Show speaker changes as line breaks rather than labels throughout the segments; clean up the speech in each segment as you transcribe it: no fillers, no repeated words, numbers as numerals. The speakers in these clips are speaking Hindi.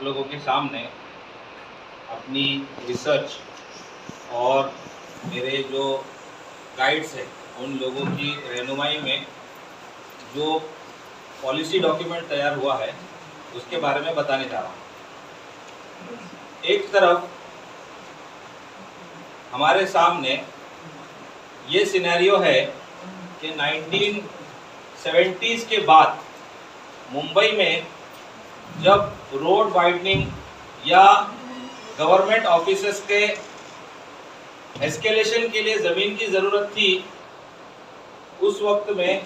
आप लोगों के सामने अपनी रिसर्च और मेरे जो गाइड्स हैं उन लोगों की रहनुमाई में जो पॉलिसी डॉक्यूमेंट तैयार हुआ है उसके बारे में बताने जा रहा हूँ। एक तरफ हमारे सामने ये सिनेरियो है कि 1970s के बाद मुंबई में जब रोड वाइडनिंग या गवर्नमेंट ऑफिसेस के एस्केलेशन के लिए ज़मीन की ज़रूरत थी, उस वक्त में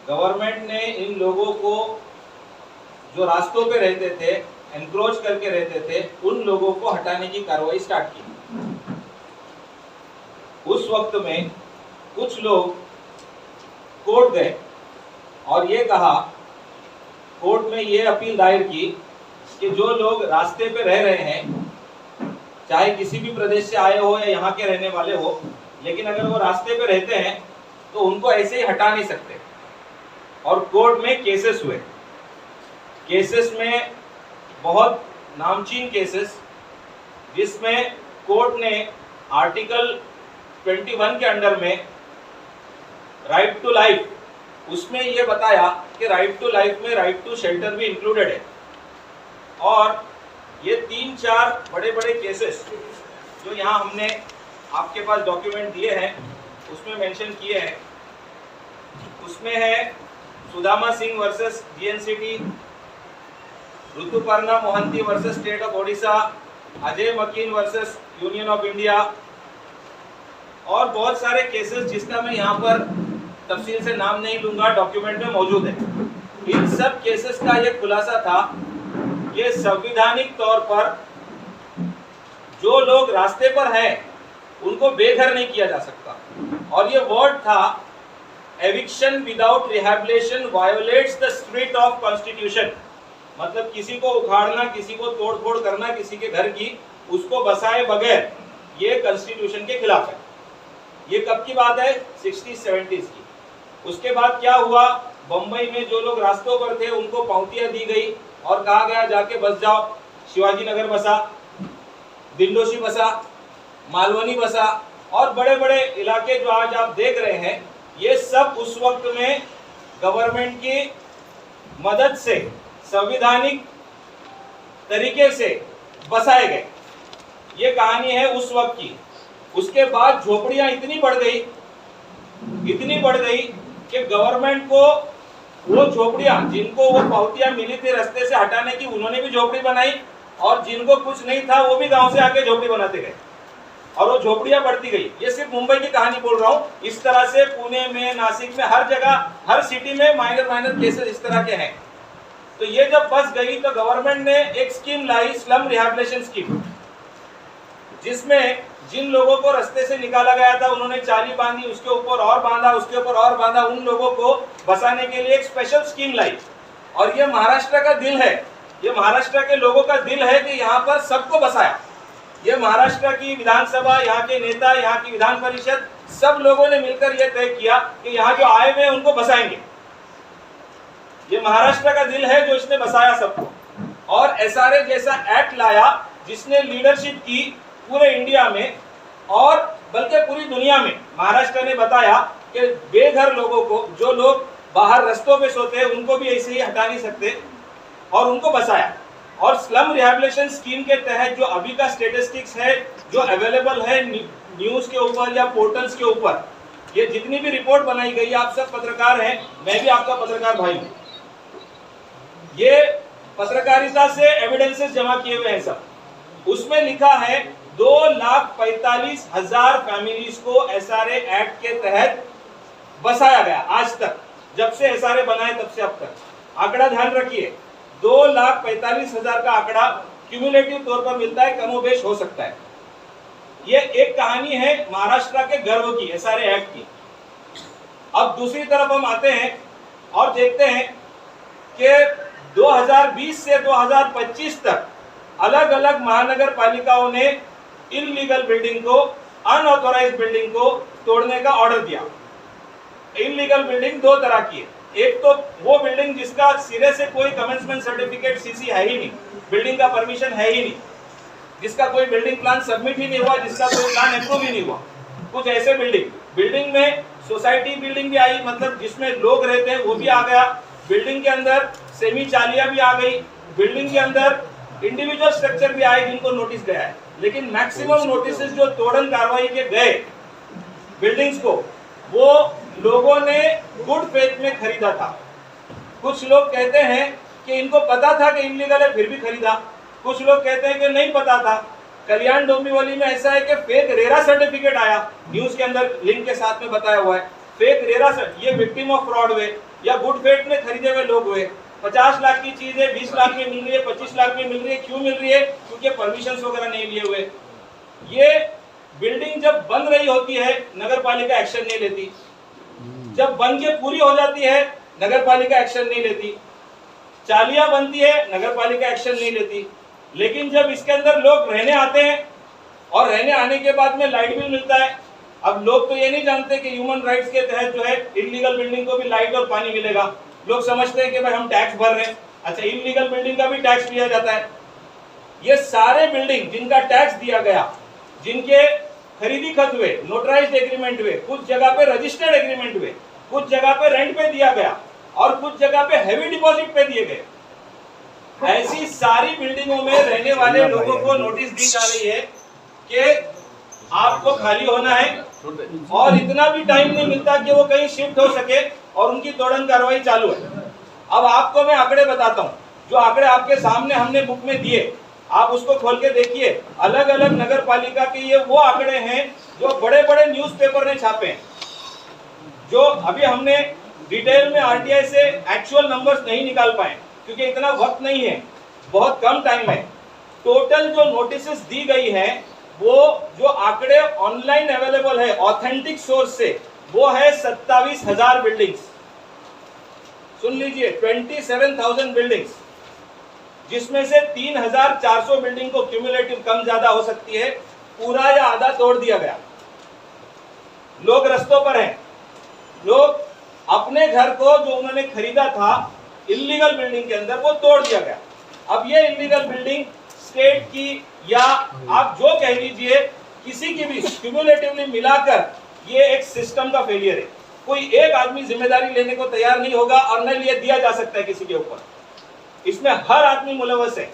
गवर्नमेंट ने इन लोगों को जो रास्तों पे रहते थे, एनक्रोच करके रहते थे, उन लोगों को हटाने की कार्रवाई स्टार्ट की। उस वक्त में कुछ लोग कोर्ट गए और ये कहा, कोर्ट में ये अपील दायर की कि जो लोग रास्ते पे रह रहे हैं, चाहे किसी भी प्रदेश से आए हो या यहाँ के रहने वाले हो, लेकिन अगर वो रास्ते पे रहते हैं तो उनको ऐसे ही हटा नहीं सकते। और कोर्ट में केसेस हुए। केसेस में बहुत नामचीन केसेस, जिसमें कोर्ट ने आर्टिकल 21 के अंडर में राइट टू लाइफ, उसमें ये बताया कि राइट टू लाइफ में राइट टू शेल्टर भी इंक्लूडेड है। और ये 3-4 बड़े बड़े केसेस जो यहाँ हमने आपके पास डॉक्यूमेंट दिए हैं उसमें मेंशन किए हैं। उसमें है Sudama Singh versus GNCT, Rituparna Mohanty versus state of Odisha, Ajay Maken versus union of India और बहुत सारे केसेस जिसका मैं यहाँ पर तफसील से नाम नहीं लूंगा, डॉक्यूमेंट में मौजूद है। इन सब केसेस का ये खुलासा था कि संवैधानिक तौर पर जो लोग रास्ते पर हैं उनको बेघर नहीं किया जा सकता। और ये वर्ड था, eviction without rehabilitation violates the spirit of constitution. मतलब किसी को उखाड़ना, किसी को तोड़फोड़ करना, किसी के घर की, उसको बसाए बगैर, ये कॉन्स्टिट्यूशन के खिलाफ है। ये कब की बात है? 60-70s की। उसके बाद क्या हुआ, बंबई में जो लोग रास्तों पर थे उनको पाउतियां दी गई और कहा गया जाके बस जाओ। शिवाजी नगर बसा, दिंडोशी बसा, मालवनी बसा और बड़े बड़े इलाके जो आज आप देख रहे हैं, ये सब उस वक्त में गवर्नमेंट की मदद से संवैधानिक तरीके से बसाए गए। ये कहानी है उस वक्त की। उसके बाद झोपड़ियां इतनी बढ़ गई कि गवर्नमेंट को वो झोपड़ियां, जिनको वो पावतियां मिली थी रास्ते से हटाने की, उन्होंने भी झोपड़ी बनाई और जिनको कुछ नहीं था वो भी गांव से आके झोपड़ी बनाते गए और वो झोपड़ियां बढ़ती गई। ये सिर्फ मुंबई की कहानी बोल रहा हूँ। इस तरह से पुणे में, नासिक में, हर जगह, हर सिटी में माइनर केसेस इस तरह के हैं। तो ये जब बस गई तो गवर्नमेंट ने एक स्कीम लाई, स्लम रिहैबिलिटेशन स्कीम, जिसमें जिन लोगों को रास्ते से निकाला गया था उन्होंने चाली बांधी, उसके ऊपर और बांधा, उसके ऊपर और बांधा, उन लोगों को बसाने के लिए एक स्पेशल स्कीम लाई। और ये महाराष्ट्र का दिल है, ये महाराष्ट्र के लोगों का दिल है कि यहाँ पर सबको बसाया। ये महाराष्ट्र की विधानसभा, यहाँ के नेता, यहाँ की विधान परिषद, सब लोगों ने मिलकर यह तय किया कि यहाँ जो आए हुए हैं उनको बसाएंगे। ये महाराष्ट्र का दिल है जो इसने बसाया सबको। और एसआरए जैसा एक्ट लाया जिसने लीडरशिप की पूरे इंडिया में और बल्कि पूरी दुनिया में। महाराष्ट्र ने बताया कि बेघर लोगों को, जो लोग बाहर रास्तों पे सोते हैं, उनको भी ऐसे ही हटा नहीं सकते और उनको बसाया। और स्लम रिहैबिलिटेशन स्कीम के तहत जो अभी का स्टेटिस्टिक्स है, जो अवेलेबल है न्यूज के ऊपर या पोर्टल्स के ऊपर, ये जितनी भी रिपोर्ट बनाई गई, आप सब पत्रकार हैं, मैं भी आपका पत्रकार भाई हूँ, ये पत्रकारिता से एविडेंसेस जमा किए हुए हैं सब। उसमें लिखा है 2,45,000 फैमिलीज को एसआरए एक्ट के तहत बसाया गया आज तक, जब से एसआरए बनाए तब से अब तक। आंकड़ा ध्यान रखिए, 2,45,000 का आंकड़ा क्यूमुलेटिव तौर पर मिलता है, कमोबेश हो सकता है। ये एक कहानी है महाराष्ट्र के गर्व की, एसआरए एक्ट की। अब दूसरी तरफ हम आते हैं और देखते हैं कि 2020 से 2025 तक अलग अलग महानगर पालिकाओं ने इनलीगल बिल्डिंग को, अनऑथोराइज्ड बिल्डिंग को तोड़ने का ऑर्डर दिया। इनलीगल बिल्डिंग दो तरह की है, एक तो वो बिल्डिंग जिसका सिरे से कोई कमेंसमेंट सर्टिफिकेट सीसी है ही नहीं, बिल्डिंग का परमिशन है ही नहीं, जिसका कोई बिल्डिंग प्लान सबमिट ही नहीं हुआ, जिसका कोई प्लान अप्रूव ही नहीं हुआ, कुछ ऐसे बिल्डिंग में सोसाइटी बिल्डिंग भी आई, मतलब जिसमें लोग रहते हैं वो भी आ गया, बिल्डिंग के अंदर सेमी चालियां भी आ गई, बिल्डिंग के अंदर इंडिविजुअल स्ट्रक्चर भी आए जिनको नोटिस गया है। लेकिन मैक्सिमम नोटिस जो तोड़न कार्रवाई के गए बिल्डिंग्स को, वो लोगों ने गुड फेथ में खरीदा था। कुछ लोग कहते हैं कि इनको पता था कि इलीगल है फिर भी खरीदा, कुछ लोग कहते हैं कि नहीं पता था। कल्याण डोंबिवली में ऐसा है कि फेक रेरा सर्टिफिकेट आया, न्यूज के अंदर लिंक के साथ में बताया हुआ है, फेक रेरा ये विक्टिम ऑफ फ्रॉड हुए या गुड फेथ में खरीदे हुए लोग हुए। 50 लाख की चीज है 20 लाख में मिल रही है, 25 लाख में मिल रही है, क्यों मिल रही है? क्योंकि परमिशन वगैरह नहीं लिए हुए। ये बिल्डिंग जब बन रही होती है नगर पालिका एक्शन नहीं लेती, जब बन के पूरी हो जाती है नगर पालिका एक्शन नहीं लेती, चालियां बनती है नगर पालिका एक्शन नहीं लेती। लेकिन जब इसके अंदर लोग रहने आते हैं और रहने आने के बाद में लाइट बिल मिलता है, अब लोग तो ये नहीं जानते कि ह्यूमन राइट्स के तहत जो है इलीगल बिल्डिंग को भी लाइट और पानी मिलेगा। लोग समझते हैं कि भाई हम टैक्स भर रहे हैं, अच्छा इलीगल बिल्डिंग का भी टैक्स लिया जाता है। ये सारे बिल्डिंग जिनका टैक्स दिया गया, जिनके खरीदी खत हुए, नोटराइज्ड एग्रीमेंट हुए, कुछ जगह पे रजिस्टर्ड एग्रीमेंट हुए, कुछ जगह पे रेंट पे दिया गया और कुछ जगह पे हैवी डिपॉजिट पे दिए गए, ऐसी सारी बिल्डिंगों में रहने वाले लोगों को नोटिस दी जा रही है कि आपको खाली होना है, और इतना भी टाइम नहीं मिलता कि वो कहीं शिफ्ट हो सके और उनकी तोड़न कार्रवाई चालू है। अब आपको मैं आंकड़े बताता हूँ, जो आंकड़े आपके सामने हमने बुक में दिए, आप उसको खोल के देखिए। अलग अलग नगर पालिका के ये वो आंकड़े हैं जो बड़े बड़े न्यूज़पेपर ने छापे हैं, जो अभी हमने डिटेल में आरटीआई से एक्चुअल नंबर्स नहीं निकाल पाए क्योंकि इतना वक्त नहीं है, बहुत कम टाइम है। टोटल जो नोटिसेस दी गई है, वो जो आंकड़े ऑनलाइन अवेलेबल है ऑथेंटिक सोर्स से, वो है 27,000 बिल्डिंग्स। सुन लीजिए, 27,000 बिल्डिंग्स, जिसमें से 3,400 बिल्डिंग को क्यूमुलेटिव कम ज्यादा हो सकती है, पूरा या आधा तोड़ दिया गया। लोग रस्तों पर हैं, लोग अपने घर को जो उन्होंने खरीदा था इलीगल बिल्डिंग के अंदर, वो तोड़ दिया गया। अब ये इलीगल बिल्डिंग स्टेट की या आप जो कह लीजिए किसी की भी क्यूमुलेटिवली मिलाकर ये एक सिस्टम का फेलियर है। कोई एक आदमी जिम्मेदारी लेने को तैयार नहीं होगा और न लिए दिया जा सकता है किसी के ऊपर, इसमें हर आदमी मुलव्वस है।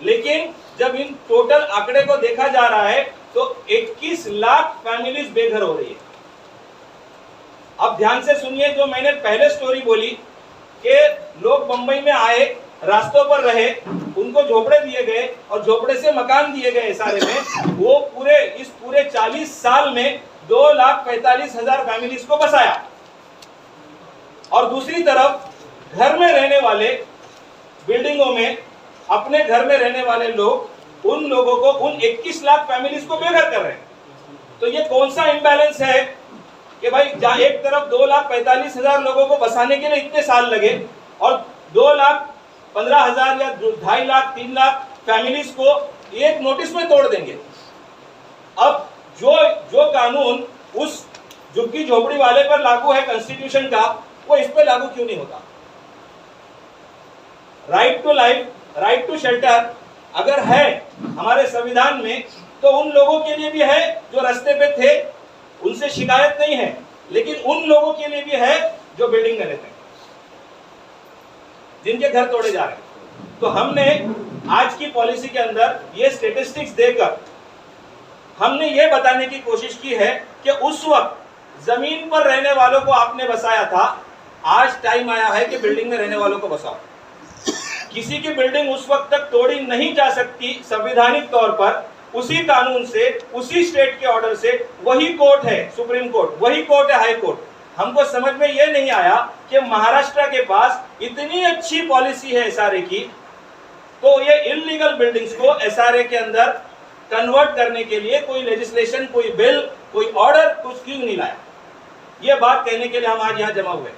लेकिन जब इन टोटल आंकड़े को देखा जा रहा है तो 21 लाख फैमिलीज बेघर हो रही है। अब ध्यान से सुनिए, जो मैंने पहले स्टोरी बोली कि लोग मुंबई में आए, रास्तों पर रहे, उनको झोपड़े दिए गए और झोपड़े से मकान दिए गए सारे में, वो पूरे 40 साल में 2,45,000 फैमिलीज को बसाया। और दूसरी तरफ घर में रहने वाले, बिल्डिंगों में अपने घर में रहने वाले लोग, उन लोगों को, उन 21 लाख फैमिलीज को बेघर कर रहे हैं। तो ये कौन सा इम्बैलेंस है कि भाई जहां एक तरफ 2,45,000 लोगों को बसाने के लिए इतने साल लगे और 2,15,000 या 2.5 लाख 3 लाख फैमिलीज को एक नोटिस में तोड़ देंगे। अब जो कानून उस झुग्गी झोपड़ी वाले पर लागू है कॉन्स्टिट्यूशन का, वो इस पे लागू क्यों नहीं होता? Right to life, right to shelter अगर है हमारे संविधान में, तो उन लोगों के लिए भी है जो रास्ते पे थे, उनसे शिकायत नहीं है, लेकिन उन लोगों के लिए भी है जो बिल्डिंग में रहते हैं, जिनके घर तोड़े जा रहे हैं। तो हमने आज की पॉलिसी के अंदर ये स्टेटिस्टिक्स देकर हमने ये बताने की कोशिश की है कि उस वक्त जमीन पर रहने वालों को आपने बसाया था, आज टाइम आया है कि बिल्डिंग में रहने वालों को बसाओ। किसी की बिल्डिंग उस वक्त तक तोड़ी नहीं जा सकती संवैधानिक तौर पर, उसी कानून से, उसी स्टेट के ऑर्डर से। वही कोर्ट है सुप्रीम कोर्ट, वही कोर्ट है हाई कोर्ट। हमको समझ में यह नहीं आया कि महाराष्ट्र के पास इतनी अच्छी पॉलिसी है एसआरए की, तो ये इलीगल बिल्डिंग्स को एसआरए के अंदर कन्वर्ट करने के लिए कोई लेजिस्लेशन, कोई बिल, कोई ऑर्डर कुछ क्यों नहीं लाया। ये बात कहने के लिए हम आज यहाँ जमा हुए।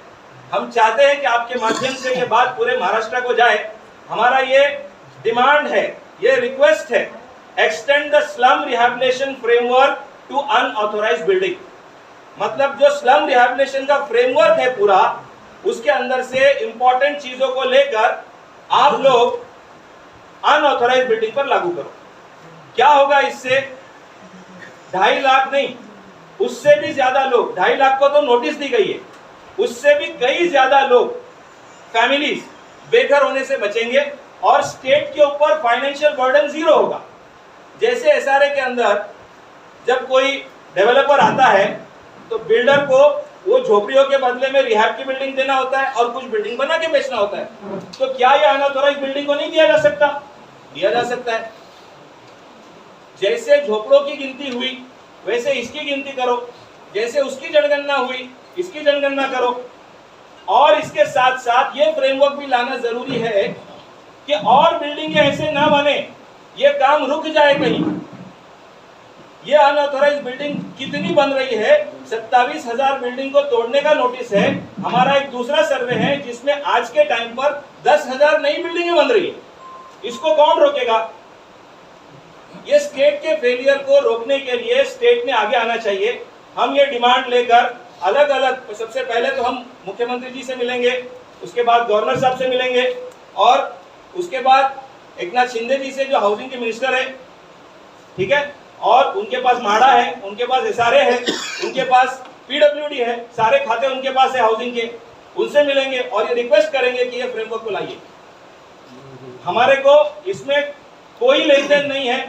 हम चाहते हैं कि आपके माध्यम से ये बात पूरे महाराष्ट्र को जाए। हमारा ये डिमांड है, ये रिक्वेस्ट है, extend the slum rehabilitation framework to unauthorised building. मतलब जो स्लम रिहैबिलिटेशन का फ्रेमवर्क है पूरा, उसके अंदर से इंपॉर्टेंट चीजों को लेकर आप लोग अनऑथराइज बिल्डिंग पर लागू करो। क्या होगा इससे? 2.5 लाख नहीं, उससे भी ज्यादा लोग, 2.5 लाख को तो नोटिस दी गई है, उससे भी कई ज्यादा लोग, फैमिलीज बेघर होने से बचेंगे और स्टेट के ऊपर फाइनेंशियल बर्डन जीरो होगा। जैसे एसआरए के अंदर जब कोई डेवलपर आता है तो बिल्डर को वो झोपड़ियों के बदले में रिहैब की बिल्डिंग देना होता है और कुछ बिल्डिंग बना के बेचना होता है। तो क्या ये अनऑथराइज्ड बिल्डिंग को नहीं दिया जा सकता? दिया जा सकता है। जैसे झोपड़ों की गिनती हुई वैसे इसकी गिनती करो, जैसे उसकी जनगणना हुई इसकी जनगणना करो, और इसके साथ साथ ये फ्रेमवर्क भी लाना जरूरी है कि और बिल्डिंग ऐसे ना बने, ये काम रुक जाए कहीं। ये अनऑथराइज्ड बिल्डिंग कितनी बन रही है? 27,000 बिल्डिंग को तोड़ने का नोटिस है। हमारा एक दूसरा सर्वे है जिसमें आज के टाइम पर 10,000 नई बिल्डिंगें बन रही है। इसको कौन रोकेगा? ये स्टेट के फेलियर को रोकने के लिए स्टेट ने आगे आना चाहिए। हम ये डिमांड लेकर अलग अलग, सबसे पहले तो हम मुख्यमंत्री जी से मिलेंगे, उसके बाद गवर्नर साहब से मिलेंगे, और उसके बाद एकनाथ शिंदे जी से जो हाउसिंग के मिनिस्टर है, ठीक है, और उनके पास माड़ा है, उनके पास एसआरए है, उनके पास पीडब्ल्यूडी है, सारे खाते उनके पास है हाउसिंग के, उनसे मिलेंगे और ये रिक्वेस्ट करेंगे कि ये फ्रेमवर्क को लाइए। हमारे को इसमें कोई लेन देन नहीं है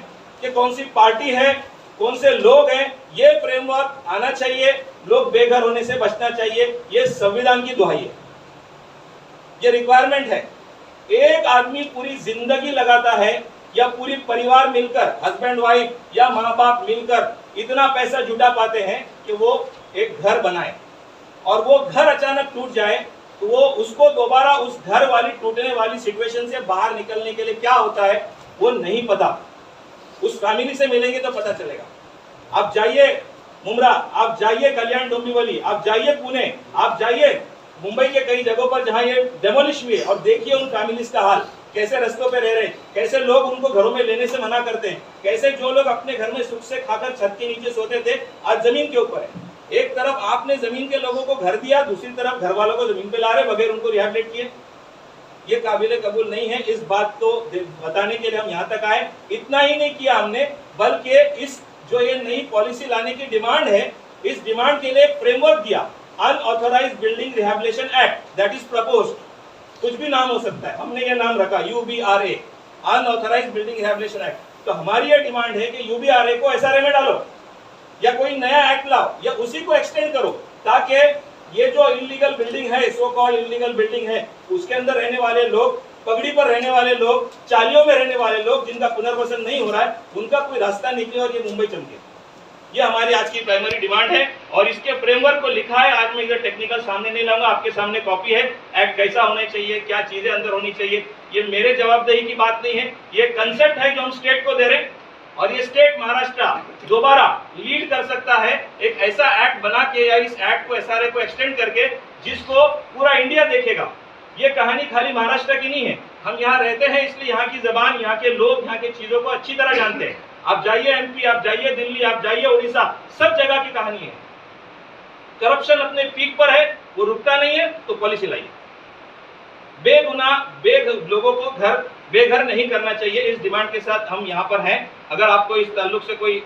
कि कौन सी पार्टी है, कौन से लोग हैं, ये फ्रेमवर्क आना चाहिए, लोग बेघर होने से बचना चाहिए, ये संविधान की दुहाई है, ये रिक्वायरमेंट है। एक आदमी पूरी जिंदगी लगाता है या पूरी परिवार मिलकर, हस्बैंड वाइफ या माँ बाप मिलकर इतना पैसा जुटा पाते हैं कि वो एक घर बनाए, और वो घर अचानक टूट जाए तो वो उसको दोबारा उस घर वाली टूटने वाली सिचुएशन से बाहर निकलने के लिए क्या होता है वो नहीं पता। उस फैमिली से मिलेंगे तो पता चलेगा। आप जाइए मुमरा, आप जाइए कल्याण डोंबिवली, आप जाइए पुणे, आप जाइए मुंबई के कई जगहों पर जहां ये डेमोलिश हुए, और देखिए उन फैमिलीज का हाल, कैसे रास्तों पे रह रहे, कैसे लोग उनको घरों में लेने से मना करते हैं, कैसे जो लोग अपने घर में सुख से खाकर छत के नीचे सोते थे आज जमीन के ऊपर है। एक तरफ आपने जमीन के लोगों को घर दिया, दूसरी तरफ घर वालों को जमीन पे ला रहे बगैर उनको रिहैबिलिटेट किए। ये काबिले कबूल नहीं है। इस बात को बताने के लिए हम यहाँ तक आए। इतना ही नहीं किया हमने, बल्कि इस जो ये नई पॉलिसी लाने की डिमांड है, इस डिमांड के लिए फ्रेमवर्क दिया, unauthorised building rehabilitation act that is proposed. कुछ भी नाम हो सकता है, हमने ये नाम रखा UBRA, unauthorised building rehabilitation act. तो हमारी ये डिमांड है कि UBRA को SRA में डालो, या कोई नया एक्ट लाओ, या उसी को एक्सटेंड करो, ताकि ये जो इलीगल बिल्डिंग है, सो कॉल्ड इलीगल बिल्डिंग है, उसके अंदर रहने वाले लोग, पगड़ी पर रहने वाले लोग, चालियों में रहने वाले लोग जिनका पुनर्वसन नहीं हो रहा है, उनका कोई रास्ता निकले और ये मुंबई चमके। ये हमारी आज की प्राइमरी डिमांड है, और इसके फ्रेमवर्क को लिखा है। आज मैं इधर टेक्निकल सामने नहीं लाऊंगा, आपके सामने कॉपी है। एक्ट कैसा होना चाहिए, क्या चीजें अंदर होनी चाहिए, ये मेरे जवाबदेही की बात नहीं है, ये कंसेप्ट है जो हम स्टेट को दे रहे हैं, और ये स्टेट महाराष्ट्र दोबारा लीड कर सकता है एक ऐसा एक्ट बना के, या इस एक्ट को SRA को एक्सटेंड करके, जिसको पूरा इंडिया देखेगा। ये कहानी खाली महाराष्ट्र की नहीं है, हम यहाँ रहते हैं इसलिए यहाँ की जबान, यहाँ के लोग, यहाँ की चीजों को अच्छी तरह जानते हैं। आप जाइए MP, आप जाइए दिल्ली, आप जाइए उड़ीसा, सब जगह की कहानी है। करप्शन अपने पीक पर है, वो रुकता नहीं है, तो पॉलिसी लाइए। बेगुनाह लोगों को बेघर नहीं करना चाहिए। इस डिमांड के साथ हम यहाँ पर हैं। अगर आपको इस ताल्लुक से कोई